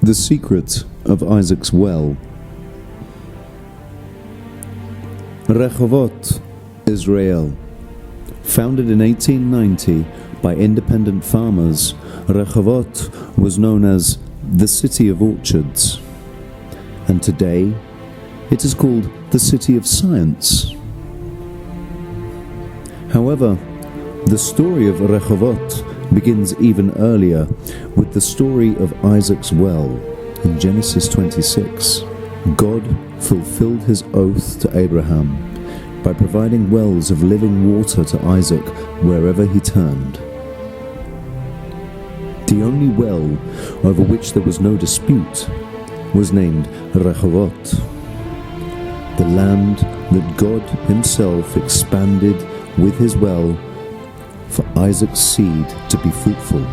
The Secret of Isaac's Well. Rehovot, Israel. Founded in 1890 by independent farmers, Rehovot was known as the City of Orchards. And today, it is called the City of Science. However, the story of Rehovot begins even earlier with the story of Isaac's well in Genesis 26. God fulfilled his oath to Abraham by providing wells of living water to Isaac wherever he turned. The only well over which there was no dispute was named Rehovot, the land that God himself expanded with his well for Isaac's seed to be fruitful.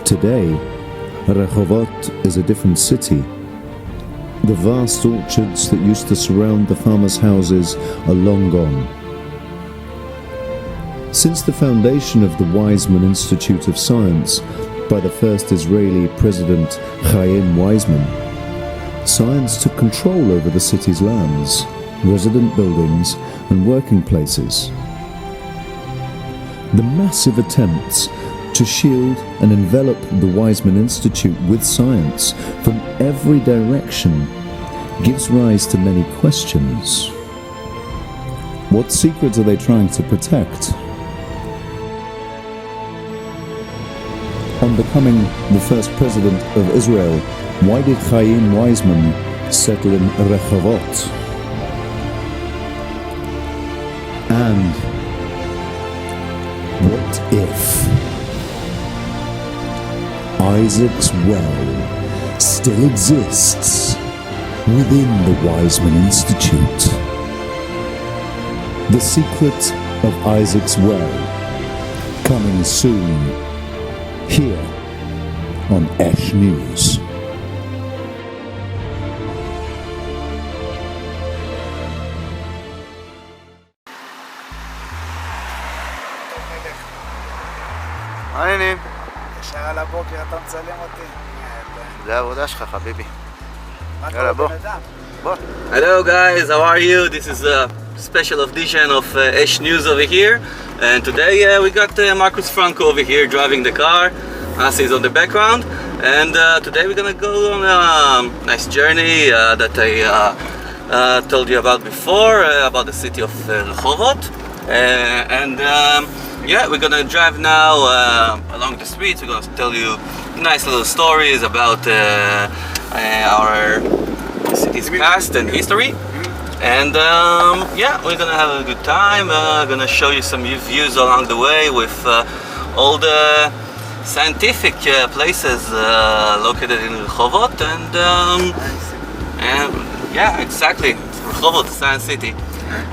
Today, Rehovot is a different city. The vast orchards that used to surround the farmers' houses are long gone. Since the foundation of the Weizmann Institute of Science by the first Israeli president Chaim Weizmann, science took control over the city's lands, resident buildings, and working places. The massive attempts to shield and envelop the Weizmann Institute with science from every direction gives rise to many questions. What secrets are they trying to protect? On becoming the first president of Israel, why did Chaim Weizmann settle in Rehovot? And what if Isaac's well still exists within the Weizmann Institute? The Secret of Isaac's Well, coming soon here on Esh News. מה העניינים? ישר על הבוקר אתה מצלם אותי. זה העבודה שלך חביבי. מה יאללה בוא. בן אדם? בוא. Hello guys, how are you? This is a special edition of Esh News over here, and today we got Marcus Franco over here driving the car. Asi is on the background, and today we're gonna go on a nice journey that I told you about before, about the city of Rehovot, and yeah, we're gonna drive now along the streets. We're gonna tell you nice little stories about our city's past and history. And yeah, we're gonna have a good time. Gonna show you some views along the way with all the scientific places located in Rehovot, and yeah, exactly, Rehovot, Science City.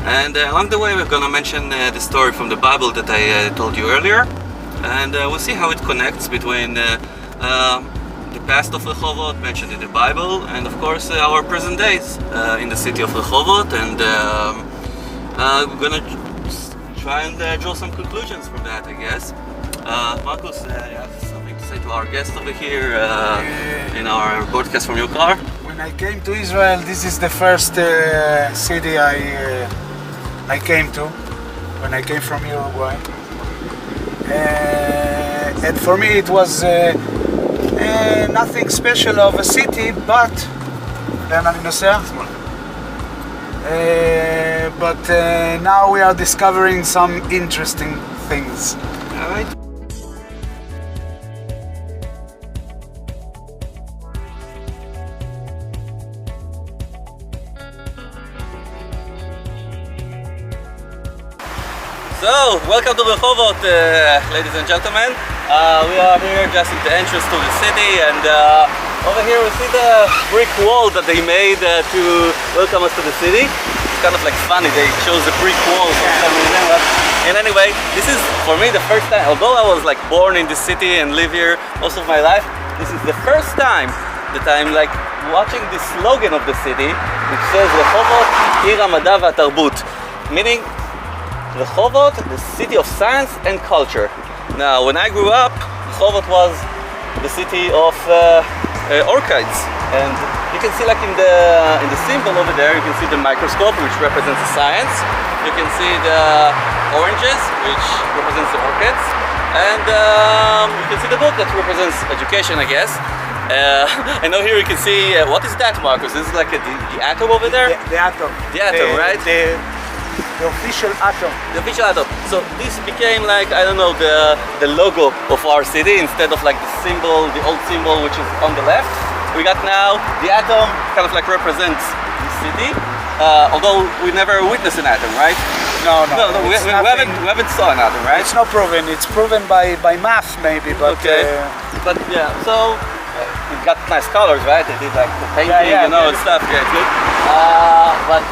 And along the way, we're gonna mention the story from the Bible that I told you earlier, and we'll see how it connects between the past of Rehovot mentioned in the Bible, and of course our present days in the city of Rehovot, and we're gonna try and draw some conclusions from that, I guess. Marcus, you have something to say to our guest over here in our broadcast from your car? When I came to Israel, this is the first city I came to when I came from Uruguay, and for me it was nothing special of a city, but now we are discovering some interesting things. All right. So, welcome to Rehovot, ladies and gentlemen. We are here just at the entrance to the city, and over here we see the brick wall that they made to welcome us to the city. It's kind of like funny, they chose a brick wall for some reason. But and anyway, this is for me the first time, although I was like born in this city and live here most of my life, this is the first time that I'm like watching the slogan of the city, which says Rehovot Ir HaMad'a VaTarbut, meaning Rehovot, the city of science and culture. Now, when I grew up, Rehovot was the city of orchids, and you can see like in the symbol over there, you can see the microscope, which represents the science. You can see the oranges, which represents the orchids, and you can see the book that represents education, I guess. I know here you can see, what is that, Marcus? This is like the atom over there? The atom. The atom, right? The official atom. The official atom. So this became like, I don't know, the logo of our city instead of like the symbol, the old symbol which is on the left. We got now the atom kind of like represents the city, although we never witnessed an atom, right? No, we haven't saw an atom, right? It's not proven. It's proven by math maybe, but Okay. But yeah, so it got nice colors, right? They did like the painting, Yeah, you know, yeah. and stuff. Yeah, it's good. But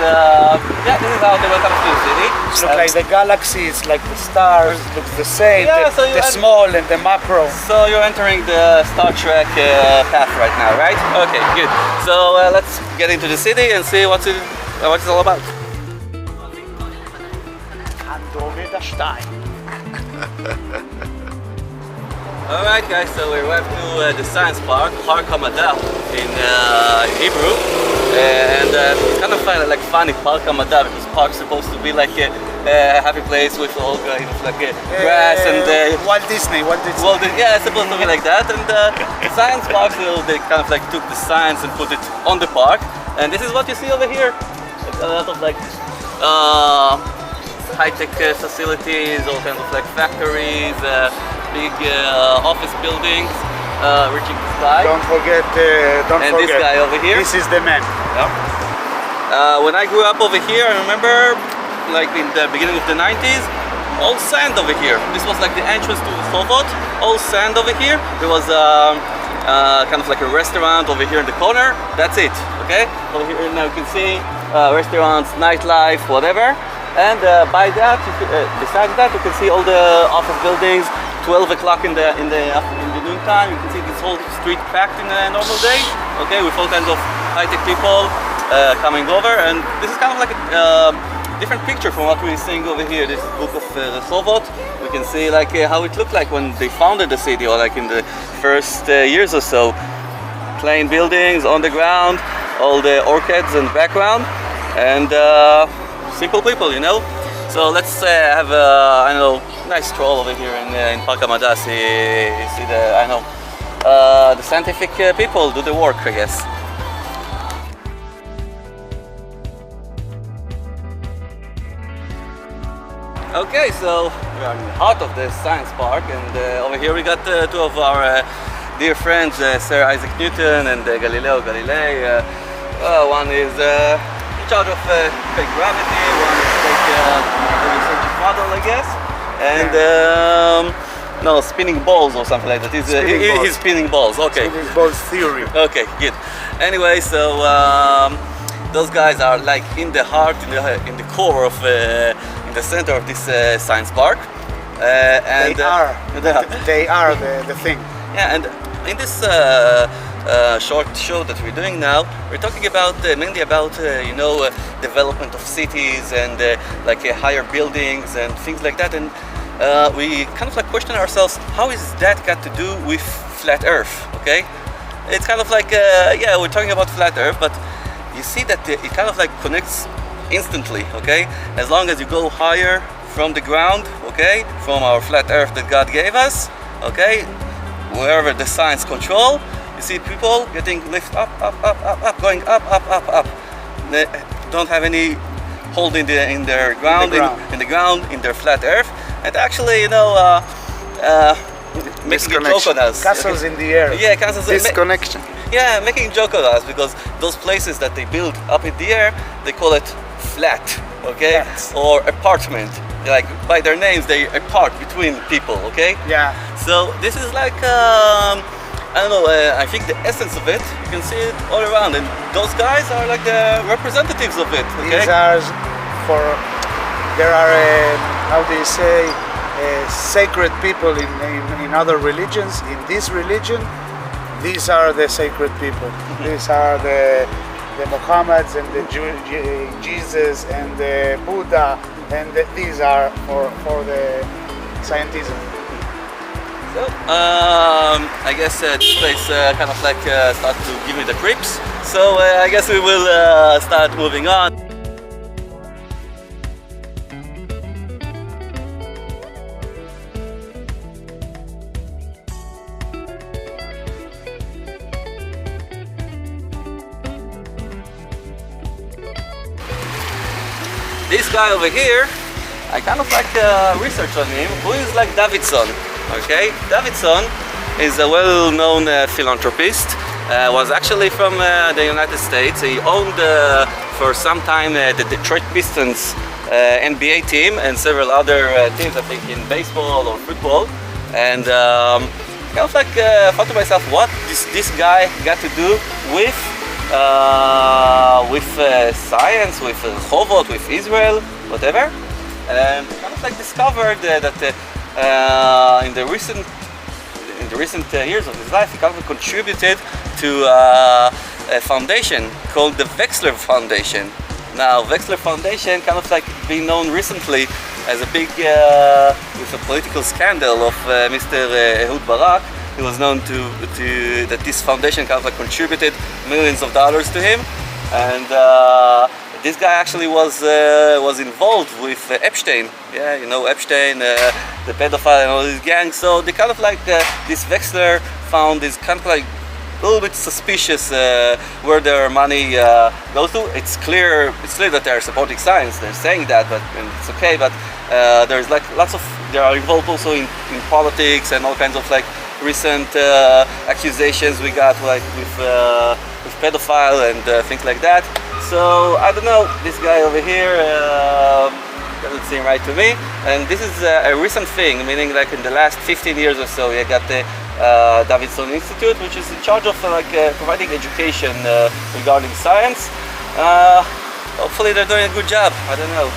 yeah, this is how they welcome to the city. it looks like the galaxies, like the stars, looks the same. Yeah, so the small and the macro. So you're entering the Star Trek path right now, right? Okay, good. So let's get into the city and see what it's all about. Andromeda Stein. Alright guys, so we arrived to the science park, Har Hamada in Hebrew, and it's kind of funny, Park Hamada, because park's supposed to be like a happy place with all kind of like grass and Walt Disney. yeah, it's supposed to be like that, and the science park, so they kind of like took the science and put it on the park, and this is what you see over here, like a lot of like high-tech facilities, all kinds of like factories, big office buildings reaching the sky. Don't forget. And this guy over here. This is the man. When I grew up over here, I remember like in the beginning of the 90s, all sand over here. This was like the entrance to Rehovot, all sand over here. There was kind of like a restaurant over here in the corner. That's it, okay? Over here now you can see restaurants, nightlife, whatever. And by that, besides that, you can see all the office buildings. 12 o'clock in the noontime, you can see this whole street packed in a normal day. Okay, with all kinds of high-tech people coming over, and this is kind of like a different picture from what we're seeing over here. This book of Rehovot. We can see like how it looked like when they founded the city, or like in the first years or so. Plain buildings on the ground, all the orchids in the background, and simple people, you know. So let's have a nice stroll over here in Park Hamada. See the scientific people do the work, I guess. Okay, so we are in the heart of the science park, and over here we got two of our dear friends, Sir Isaac Newton and Galileo Galilei. One is in charge of fake gravity, one is the research model, I guess, and no, spinning balls or something like that. He's spinning balls. Okay. Spinning balls theory. Okay, good. Anyway, so those guys are like in the heart, in the core of, in the center of this science park. And they are the thing. Yeah, and in this short show that we're doing now, we're talking about mainly about development of cities and like higher buildings and things like that, and we kind of like question ourselves, how is that got to do with flat Earth? Okay, it's kind of like yeah, we're talking about flat Earth, but you see that it kind of like connects instantly. Okay, as long as you go higher from the ground, okay, from our flat Earth that God gave us, okay, wherever the science control, you see people getting lifted up, going up. They don't have any hold in their ground, in the ground, in their flat Earth, and actually, making a joke on us. Castles in the air. Yeah, castles. Disconnection. Yeah, making a joke on us, because those places that they build up in the air, they call it flat, okay, or apartment. Like by their names, they apart between people, okay. Yeah. So this is like I don't know. I think the essence of it, you can see it all around, and those guys are like the representatives of it. Okay. These are there are how do you say sacred people in other religions. In this religion, these are the sacred people. These are the Muhammads and the Jesus and the Buddha, and these are for the scientism. So, I guess this place kind of like started to give me the creeps. So I guess we will start moving on. This guy over here, I kind of like research on him, who is like Davidson. Okay, Davidson is a well-known philanthropist. Was actually from the United States. He owned for some time the Detroit Pistons NBA team and several other teams, I think in baseball or football. And kind of like thought to myself, what this guy got to do with science, with Rehovot, with Israel, whatever. And kind of like discovered that in the recent years of his life, he kind of contributed to a foundation called the Wexler Foundation. Now, Wexler Foundation kind of like been known recently as a big, with a political scandal of Mr. Ehud Barak. He was known to that this foundation kind of like contributed millions of dollars to him, and this guy actually was involved with Epstein. Yeah, you know Epstein, the pedophile and all these gangs. So they kind of like this Wexler found is kind of like a little bit suspicious where their money goes to. It's clear that they are supporting science. They're saying that, but and it's okay. But there's like they are involved also in politics and all kinds of like recent accusations we got like with pedophile and things like that. So I don't know, this guy over here doesn't seem right to me. And this is a recent thing, meaning like in the last 15 years or so, you got the Davidson Institute, which is in charge of providing education regarding science. Hopefully they're doing a good job, I don't know.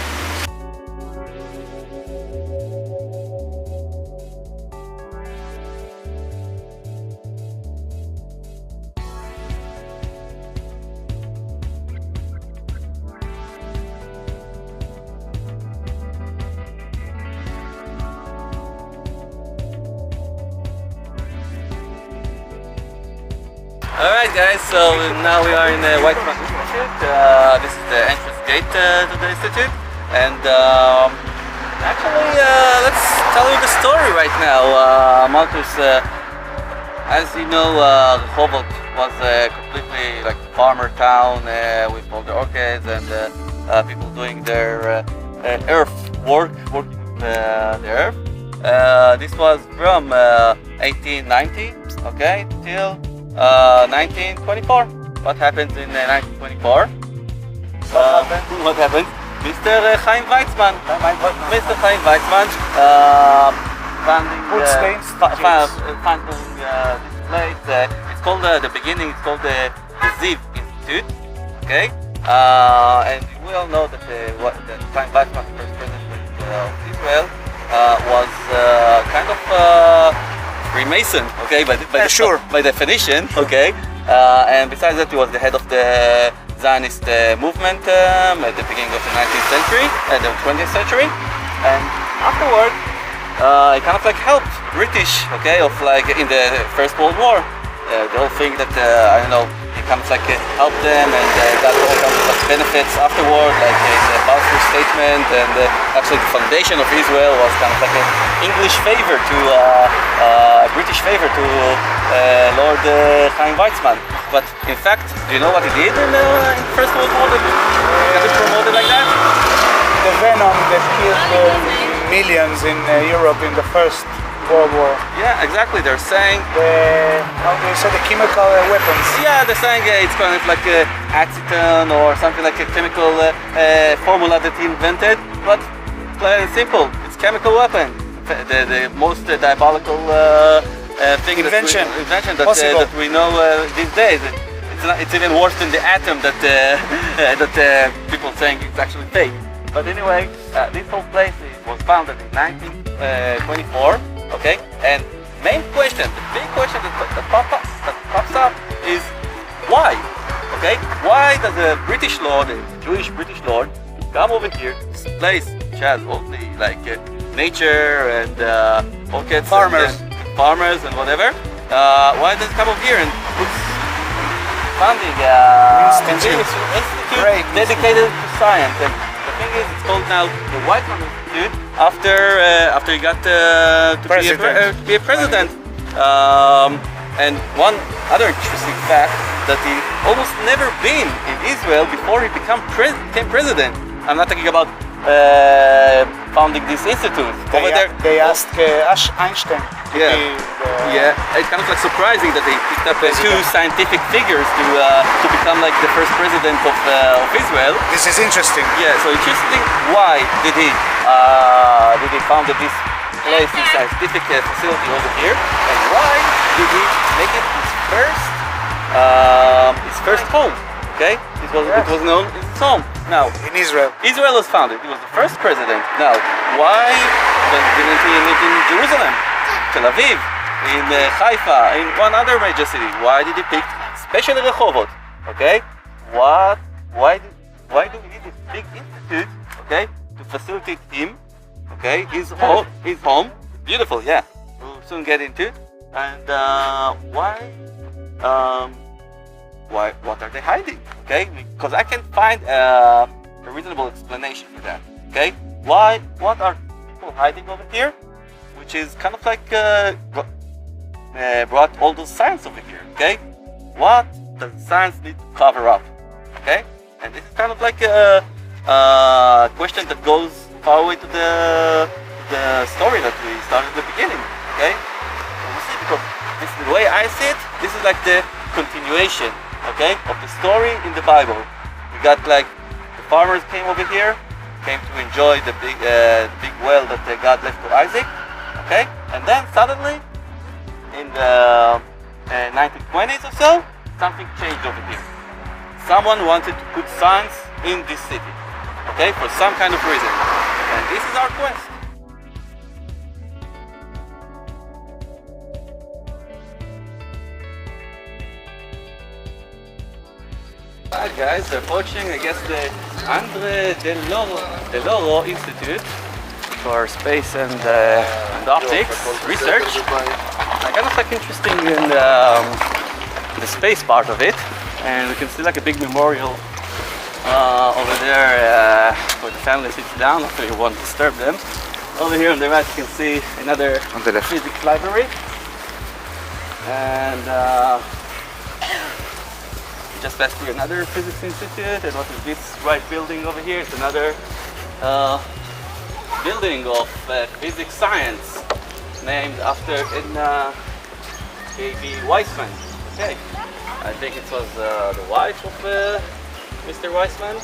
Alright guys, so now we are in the Weizmann Institute. This is the entrance gate to the Institute. And actually, let's tell you the story right now. Marcus, as you know, Rehovot was completely like farmer town with all the orchids and people doing their earth working the earth. This was from 1890, okay, till 1924. What happened in 1924? What happened? Mr. Chaim Weizmann. Mr. Chaim Weizmann founding this place. It's called the beginning. It's called the Ziv Institute. Okay, and we all know that the Chaim Weizmann, first president of Israel, was kind of Freemason, okay, by definition, okay, and besides that, he was the head of the Zionist movement at the beginning of the 19th century, the 20th century, and afterward, he kind of like helped British, okay, of like in the First World War, the whole thing that I don't know, he kind of like helped them and got all kinds of benefits afterward, like in the Balfour Statement, and actually the foundation of Israel was kind of like an English favor to a British favor to Lord Chaim Weizmann. But in fact, do you know what he did in the First World War that got it promoted like that? The venom that killed millions in Europe in the First World War. Yeah, exactly. They're saying how do you say, the chemical weapons? Yeah, they're saying it's kind of like acetone or something like a chemical formula that he invented. But plain and simple, it's chemical weapon. The most diabolical invention that we know these days. It's even worse than the atom that people saying it's actually fake. But anyway, this whole place was founded in 1924. Okay, and main question, the big question that pops up is why? Okay, why does a British lord, a Jewish British lord, come over here to this place which has all the like nature and orchids, farmers, farmers and whatever. Why does it come over here and puts funding Institute. institute Great dedicated to science? And the thing is, it's called now the Weizmann Institute after he got to be a president. And one other interesting fact that he almost never been in Israel before he became president. I'm not talking about founding this institute. Over there, They asked Einstein to Yeah. be yeah, it's kind of like surprising that they picked up two scientific figures to become like the first president of Israel. This is interesting. Yeah, so interesting. Why did he founded this place, this scientific facility over here, and why did he make it his first home? Okay, it was known as his home. Now, In Israel. Israel was founded. He was the first president. Now, why didn't he live in Jerusalem, Tel Aviv, in Haifa, in one other major city? Why did he pick especially Rehovot? Okay, why do we need this big institute? Okay, to facilitate him. Okay, his home, beautiful. Yeah, we'll soon get into. And what are they hiding? Okay, because I can find a reasonable explanation for that. Okay, what are people hiding over here? Which is kind of like brought all those science over here. Okay, what does science need to cover up? Okay, and this is kind of like a question that goes far away to the story that we started at the beginning. Okay, so we'll see, because this is the way I see it. This is like the continuation, okay, of the story in the Bible. We got like the farmers came over here, came to enjoy the big well that God left to Isaac, okay, and then suddenly in the 1920s or so, something changed over here. Someone wanted to put science in this city, okay, for some kind of reason, and this is our quest. Hi guys, they're watching, I guess, the Andre Deloro Institute for Space and Optics Research. I kind of like interesting in the space part of it, and we can see like a big memorial over there where the family sits down after you won't disturb them. Over here on the right you can see another physics library, and just passed through another physics institute. And what is this right building over here? It's another building of physics science named after Edna K.B. Weizmann. Okay, I think it was the wife of Mr. Weizmann.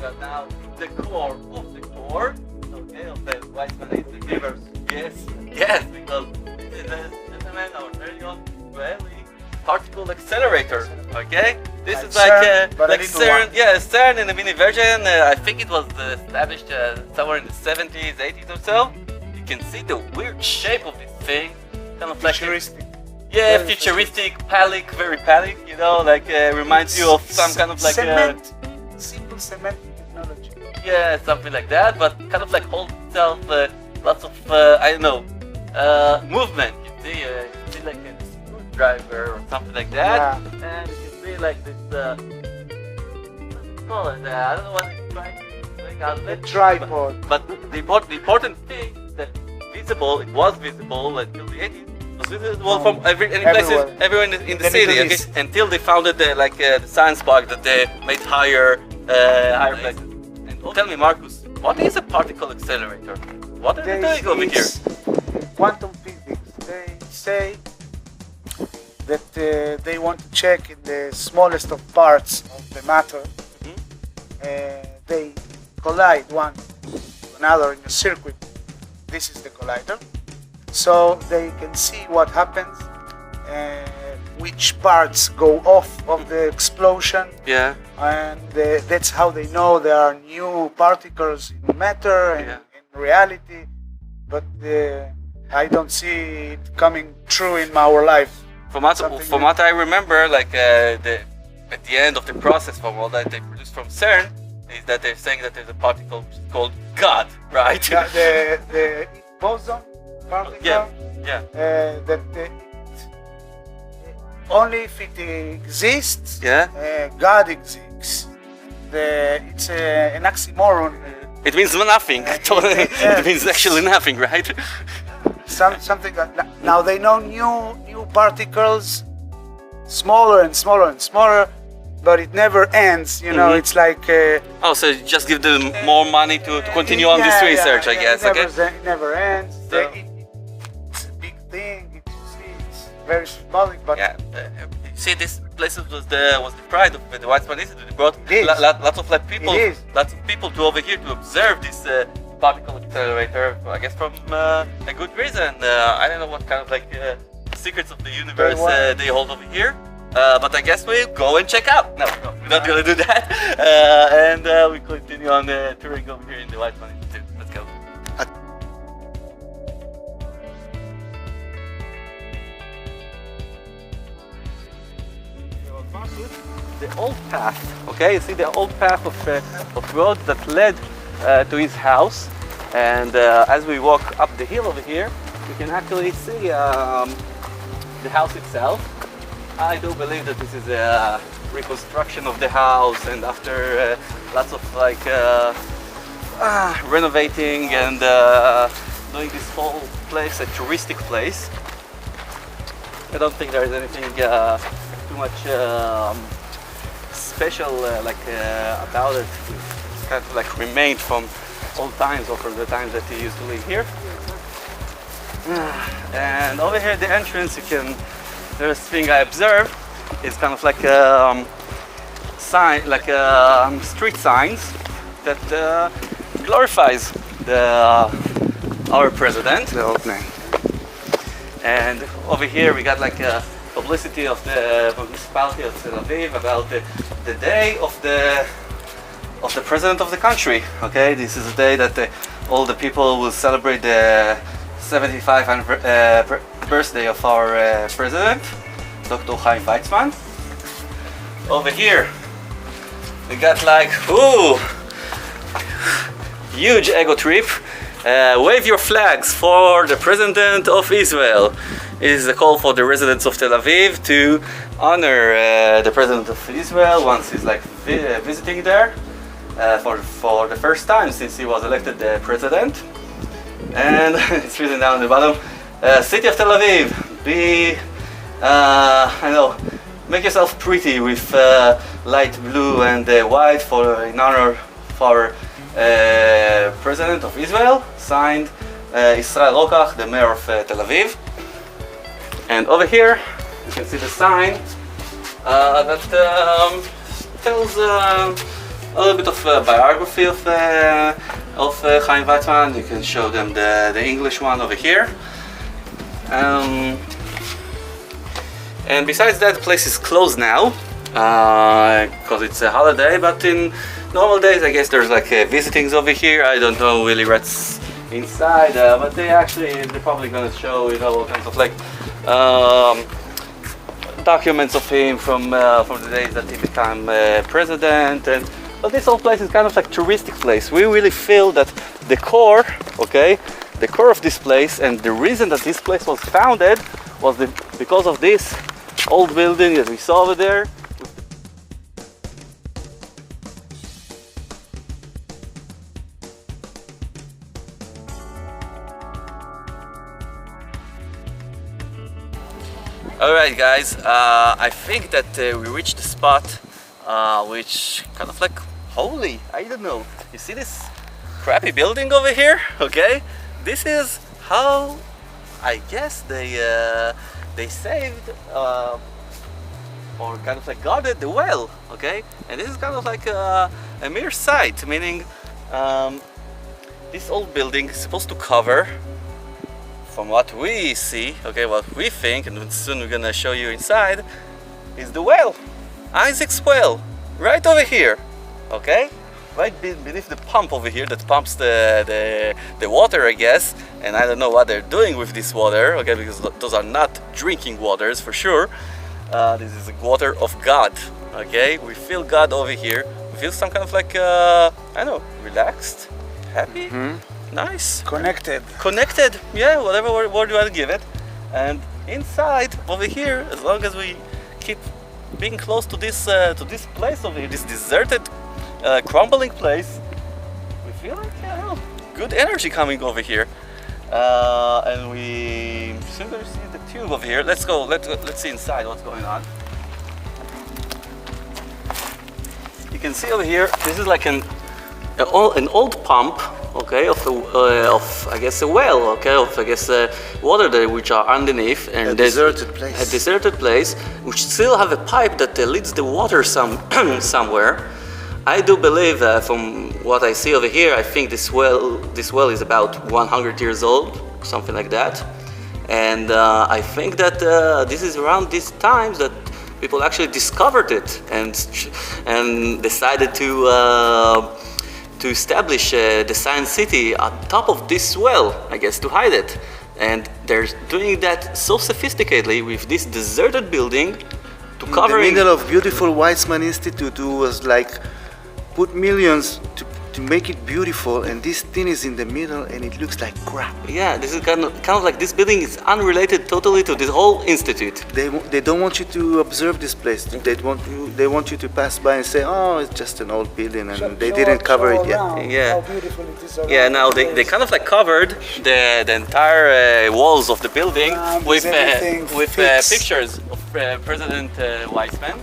Got now the core of the core, okay, of the Weizmann Institute. Yes, because this is a gentleman, our very own Israeli particle accelerator. Okay, this is like CERN, yeah, CERN in a mini version. I think it was established somewhere in the 70s, 80s or so. You can see the weird shape of this thing, kind of like Futuristic. yeah, futuristic, phallic, very phallic. You know, like reminds you of some kind of like cement, simple cement technology. yeah, something like that, but kind of like holds itself lots of I don't know movement. You see like a screwdriver or something like that, and you can see like this. What do you call it? I don't know what it's trying to make out of A it. tripod. But the important thing that it was visible until the 80s. It was visible from everywhere in the city, Middle okay? East. Until they founded the science park that they made higher places. And tell me, Marcus, what is a particle accelerator? What are they doing over here? Quantum physics. They say that they want to check in the smallest of parts of the matter. They collide one to another in a circuit. This is the collider. So they can see what happens, which parts go off of the explosion. Yeah. And that's how they know there are new particles in matter and in reality. But I don't see it coming true in our life. From what I remember, like at the end of the process, from all that they produce from CERN, is that they're saying that there's a particle called God, right? Yeah, the boson particle. Yeah. That only if it exists, God exists. It's an oxymoron. It means nothing. It means actually nothing, right? Something like that. Now they know new particles, smaller and smaller and smaller, but it never ends. You know, it's like. So just give them more money to continue on this research, I guess. It never ends. It's a big thing. It's very symbolic, but. See, this place was the pride of the Weizmann Institute. They brought lots of people to over here to observe this particle accelerator. I guess from a good reason. I don't know what kind of secrets of the universe they hold over here. But I guess we'll go and check out. No, we're not gonna do that. And we continue on touring over here in the Weizmann Institute. Let's go. The old path, okay? You see the old path of road that led to his house, and as we walk up the hill over here, you can actually see the house itself. I do believe that this is a reconstruction of the house, and after lots of renovating and doing this whole place a touristic place. I don't think there is anything too much special about it. It's kind of remained from old times or from the times that he used to live here. And over here, the entrance, there's a thing I observed. It's kind of like a sign, street signs that glorifies our president, the old name. And over here we got a publicity of the municipality of Tel Aviv about the day of the president of the country. Okay, this is the day that all the people will celebrate the 75th birthday of our president, Dr. Chaim Weizmann. Over here we got huge ego trip. Wave your flags for the president of Israel. It is a call for the residents of Tel Aviv to honor the president of Israel once he's visiting there for the first time since he was elected president. And it's written down at the bottom, city of Tel Aviv, make yourself pretty with light blue and white in honor for President of Israel, signed Israel Rokach, the mayor of Tel Aviv. And over here you can see the sign that tells a little bit of biography of Chaim Weizmann. You can show them the English one over here. And besides that, the place is closed now because it's a holiday, but in normal days I guess there's visitings over here. I don't know really what's inside, but they're probably gonna show all kinds of documents of him from the days that he became president. But this whole place is kind of touristic place. We really feel that the core of this place, and the reason that this place was founded was because of this old building that we saw over there. Alright guys, I think that we reached the spot which kind of holy, I don't know. You see this crappy building over here? Okay, this is how I guess they saved or kind of like guarded the well, okay? And this is kind of like a mere site, meaning this old building is supposed to cover, from what we see, okay, what we think, and soon we're gonna show you inside, is the well, Isaac's well, right over here, okay? Right beneath the pump over here that pumps the water, I guess, and I don't know what they're doing with this water, okay, because those are not drinking waters for sure. This is the water of God, okay? We feel God over here. We feel some kind of like, I don't know, relaxed, happy, nice. Connected, yeah, whatever word you want to give it. And inside, over here, as long as we keep being close to this place over here, this deserted, crumbling place, we feel like, good energy coming over here. And we soon gonna see the tube over here. Let's go. Let's see inside what's going on. You can see over here. This is like an old pump, okay, of I guess a well, okay, of I guess water there which are underneath, and A there's deserted place. a deserted place which still have a pipe that leads the water somewhere. I do believe, from what I see over here, I think this well is about 100 years old, something like that. And I think that this is around these times that people actually discovered it and decided to establish the Science City on top of this well, I guess, to hide it. And they're doing that so sophisticatedly with this deserted building to cover In the middle of beautiful Weizmann Institute, who was like put millions to make it beautiful, and this thing is in the middle and it looks like crap. Yeah, this is kind of like this building is unrelated totally to this whole institute. They don't want you to observe this place. They want you to pass by and say, oh, it's just an old building, and they didn't cover it yet. Yeah. How beautiful it is around Yeah, now the they place. kind of like covered the entire walls of the building with everything fixed. pictures of President Weizmann.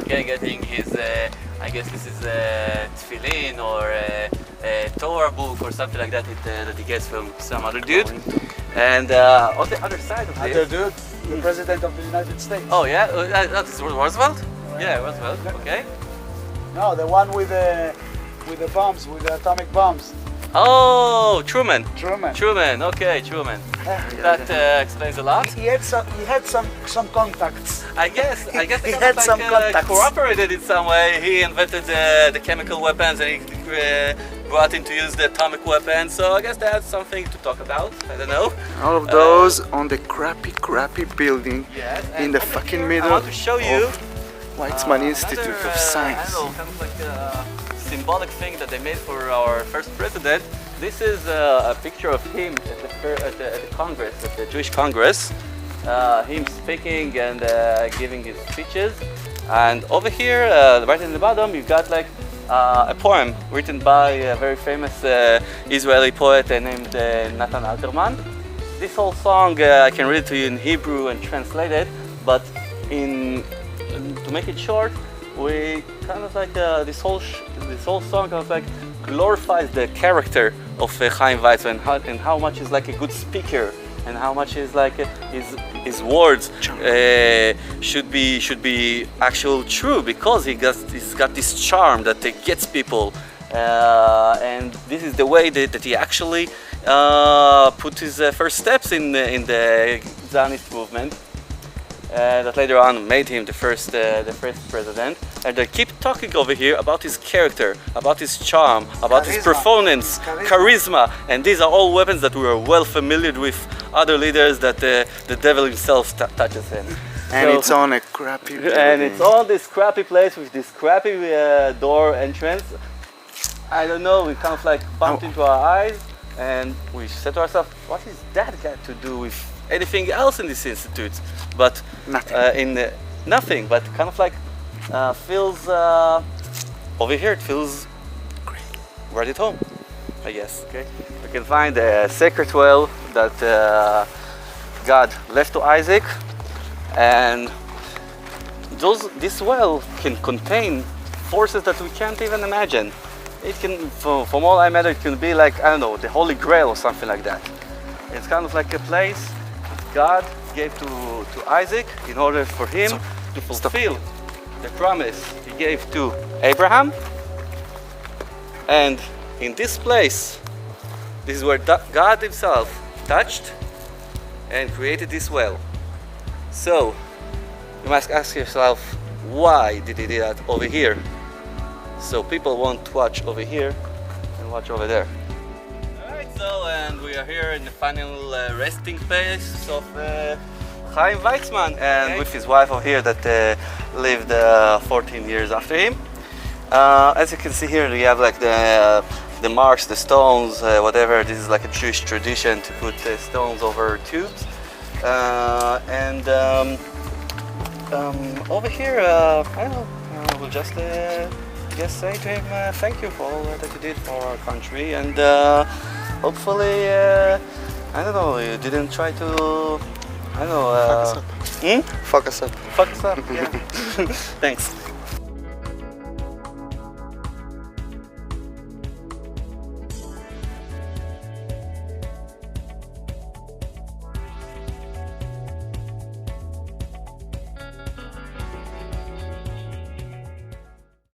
Okay, getting his, I guess this is a tefillin or a Torah book or something like that that he gets from some other dude. And on the other side of Other this, dude, the president of the United States. oh yeah, that is Roosevelt. Yeah, Roosevelt. Okay. No, the one with the bombs, with the atomic bombs. Oh, Truman. Truman. Truman. Okay, Truman. That explains a lot. He had some contacts. I guess He they had kind of some like, contacts. cooperated in some way. He invented the chemical weapons and he brought into use the atomic weapons. So I guess that's something to talk about. I don't know. All of those on the crappy building Yes. in and the over fucking here, middle I want to show you of Weizmann Institute another, of Science. I don't know, kind of like a symbolic thing that they made for our first president. This is a picture of him at the Congress, at the Jewish Congress. Him speaking and giving his speeches. And over here, right in the bottom, you got like a poem written by a very famous Israeli poet named Nathan Alterman. This whole song, I can read it to you in Hebrew and translate it, but to make it short, we kind of like this whole song kind of like glorifies the character of Chaim Weizmann and how much he's like a good speaker and how much is like his words should be actual true because he's got this charm that gets people, and this is the way that he actually put his first steps in the Zionist movement. That later on made him the first president, and they keep talking over here about his character, about his charm, about his Charisma. performance, charisma, and these are all weapons that we are well familiar with other leaders that the devil himself touches in. And So- it's on a crappy building. and it's on this crappy place with this crappy door entrance. I don't know, we kind of like bumped into our eyes and we said to ourselves, what is that got to do with anything else in this institute? But Nothing. nothing, but kind of like feels over here, it feels right at home, I guess. Okay, we can find a sacred well that God left to Isaac, and this well can contain forces that we can't even imagine. It can, from all I imagine, it can be like, I don't know, the Holy Grail or something like that. It's kind of like a place God gave to Isaac in order for him to fulfill the promise he gave to Abraham. And in this place, this is where God himself touched and created this well. So you must ask yourself, why did he do that over here? So people won't watch over here and watch over there. Alright, so and we are here in the final resting place of Chaim Weizmann, and with his wife over here that lived 14 years after him. As you can see here, we have like the marks, the stones, whatever. This is like a Jewish tradition to put stones over tubes. And over here, I don't know, we'll just say to him thank you for all that you did for our country, and hopefully, I don't know, you didn't try to, I don't know, Fuck us up. Fuck us up, yeah. Thanks.